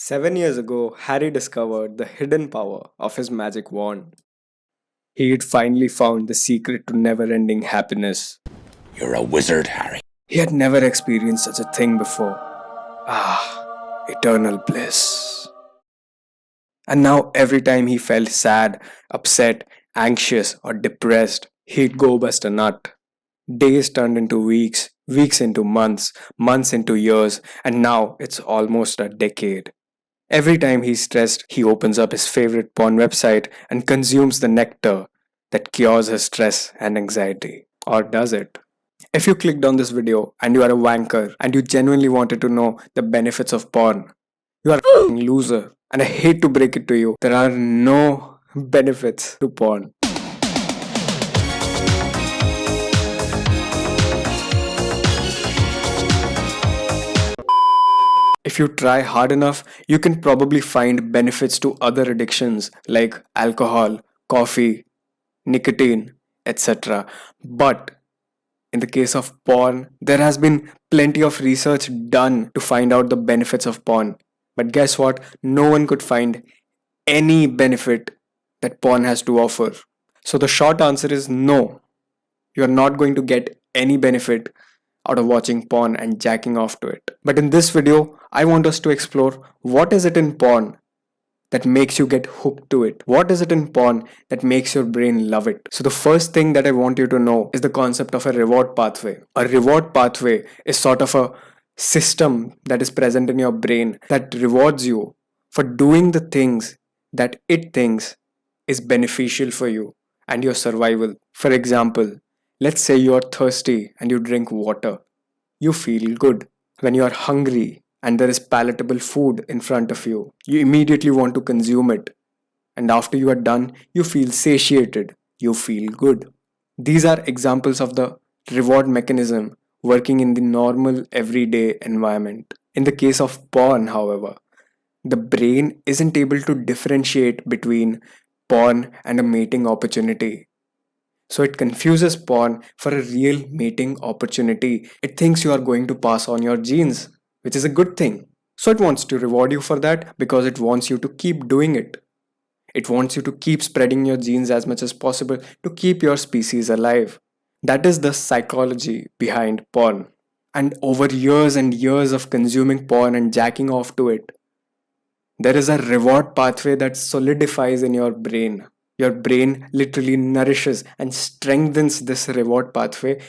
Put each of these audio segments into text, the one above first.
7 years ago, Harry discovered the hidden power of his magic wand. He had finally found the secret to never ending happiness. You're a wizard, Harry. He had never experienced such a thing before. Ah, eternal bliss. And now, every time he felt sad, upset, anxious, or depressed, he'd go bust a nut. Days turned into weeks, weeks into months, months into years, and now it's almost a decade. Every time he's stressed, he opens up his favorite porn website and consumes the nectar that cures his stress and anxiety. Or does it? If you clicked on this video and you are a wanker and you genuinely wanted to know the benefits of porn, you are a f***ing loser. And I hate to break it to you, there are no benefits to porn. If you try hard enough, you can probably find benefits to other addictions like alcohol, coffee, nicotine, etc. But in the case of porn, there has been plenty of research done to find out the benefits of porn. But guess what? No one could find any benefit that porn has to offer. So the short answer is no. You're not going to get any benefit out of watching porn and jacking off to it. But in this video, I want us to explore what is it in porn that makes you get hooked to it? What is it in porn that makes your brain love it? So the first thing that I want you to know is the concept of a reward pathway. A reward pathway is sort of a system that is present in your brain that rewards you for doing the things that it thinks is beneficial for you and your survival. For example, let's say you are thirsty and you drink water. You feel good. When you are hungry and there is palatable food in front of you, you immediately want to consume it. And after you are done, you feel satiated. You feel good. These are examples of the reward mechanism working in the normal everyday environment. In the case of porn, however, the brain isn't able to differentiate between porn and a mating opportunity. So it confuses porn for a real mating opportunity. It thinks you are going to pass on your genes, which is a good thing. So it wants to reward you for that because it wants you to keep doing it. It wants you to keep spreading your genes as much as possible to keep your species alive. That is the psychology behind porn. And over years and years of consuming porn and jacking off to it, there is a reward pathway that solidifies in your brain. Your brain literally nourishes and strengthens this reward pathway,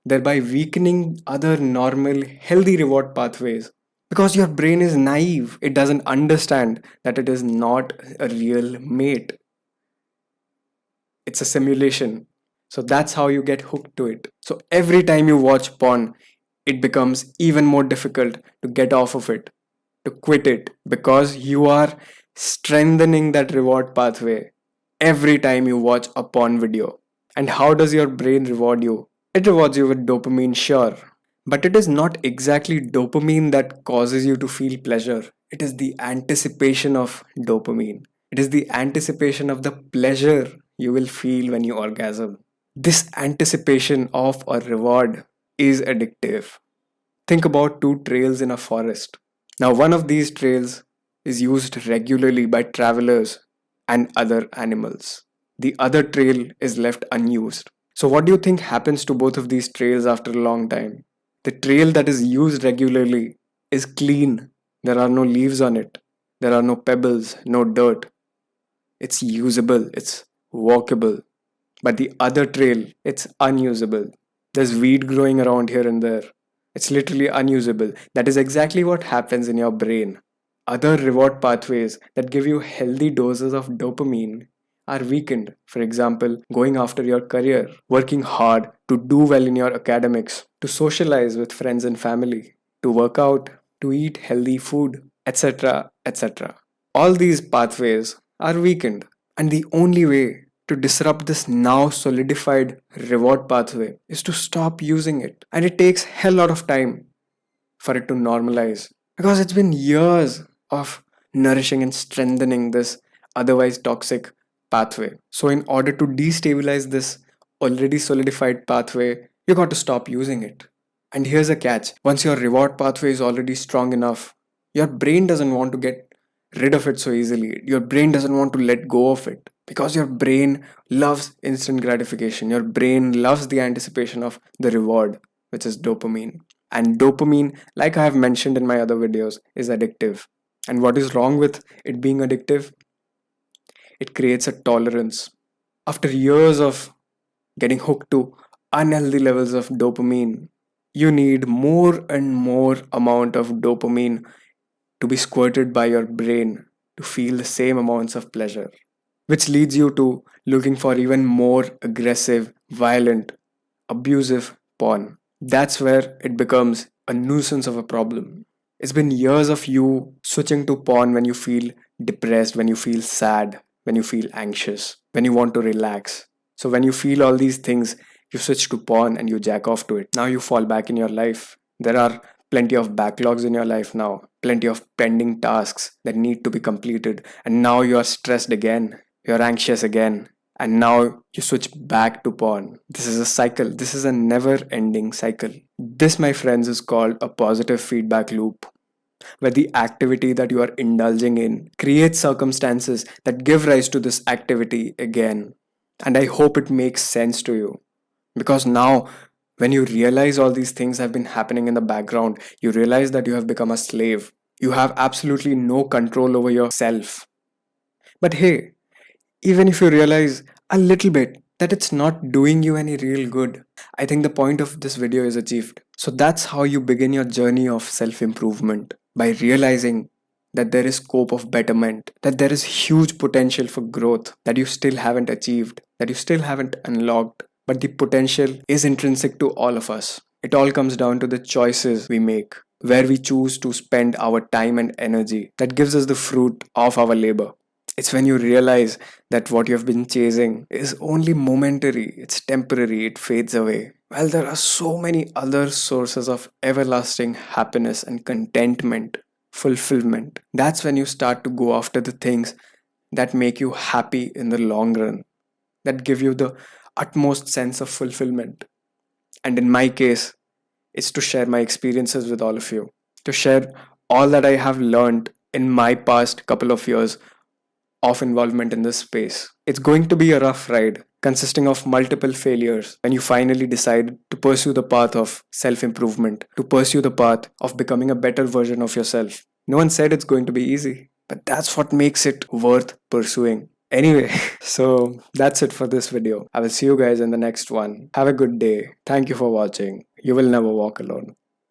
thereby weakening other normal, healthy reward pathways. Because your brain is naive, it doesn't understand that it is not a real mate, it's a simulation. So that's how you get hooked to it. So every time you watch porn, it becomes even more difficult to get off of it, to quit it, because you are strengthening that reward pathway every time you watch a porn video. And how does your brain reward you? It rewards you with dopamine, sure. But it is not exactly dopamine that causes you to feel pleasure. It is the anticipation of dopamine. It is the anticipation of the pleasure you will feel when you orgasm. This anticipation of a reward is addictive. Think about two trails in a forest. Now, one of these trails is used regularly by travelers and other animals. The other trail is left unused. So, what do you think happens to both of these trails after a long time? The trail that is used regularly is clean. There are no leaves on it. There are no pebbles, no dirt. It's usable, it's walkable. But the other trail, it's unusable. There's weed growing around here and there. It's literally unusable. That is exactly what happens in your brain. Other reward pathways that give you healthy doses of dopamine are weakened. For example, going after your career, working hard to do well in your academics, to socialize with friends and family, to work out, to eat healthy food, etc. etc. All these pathways are weakened. And the only way to disrupt this now solidified reward pathway is to stop using it. And it takes hell lot of time for it to normalize because it's been years of nourishing and strengthening this otherwise toxic pathway. So in order to destabilize this already solidified pathway, you got to stop using it. And here's a catch. Once your reward pathway is already strong enough, your brain doesn't want to get rid of it so easily. Your brain doesn't want to let go of it because your brain loves instant gratification. Your brain loves the anticipation of the reward, which is dopamine. And dopamine, like I have mentioned in my other videos, is addictive. And what is wrong with it being addictive? It creates a tolerance. After years of getting hooked to unhealthy levels of dopamine, you need more and more amount of dopamine to be squirted by your brain to feel the same amounts of pleasure, which leads you to looking for even more aggressive, violent, abusive porn. That's where it becomes a nuisance of a problem. It's been years of you switching to porn when you feel depressed, when you feel sad, when you feel anxious, when you want to relax. So, when you feel all these things, you switch to porn and you jack off to it. Now you fall back in your life. There are plenty of backlogs in your life now, plenty of pending tasks that need to be completed, and now you are stressed again, you're anxious again, and now you switch back to porn. This is a cycle. This is a never ending cycle. This, my friends, is called a positive feedback loop, where the activity that you are indulging in creates circumstances that give rise to this activity again. And I hope it makes sense to you, because now when you realize all these things have been happening in the background, you realize that you have become a slave. You have absolutely no control over yourself. But hey, even if you realize a little bit that it's not doing you any real good, I think the point of this video is achieved. So that's how you begin your journey of self-improvement, by realizing that there is scope of betterment, that there is huge potential for growth that you still haven't achieved, that you still haven't unlocked. But the potential is intrinsic to all of us. It all comes down to the choices we make, where we choose to spend our time and energy that gives us the fruit of our labor. It's when you realize that what you have been chasing is only momentary, it's temporary, it fades away. While there are so many other sources of everlasting happiness and contentment, fulfillment, that's when you start to go after the things that make you happy in the long run, that give you the utmost sense of fulfillment. And in my case, it's to share my experiences with all of you, to share all that I have learned in my past couple of years of involvement in this space. It's going to be a rough ride, consisting of multiple failures when you finally decide to pursue the path of self improvement, to pursue the path of becoming a better version of yourself. No one said it's going to be easy, but that's what makes it worth pursuing. Anyway, so that's it for this video. I will see you guys in the next one. Have a good day. Thank you for watching. You will never walk alone.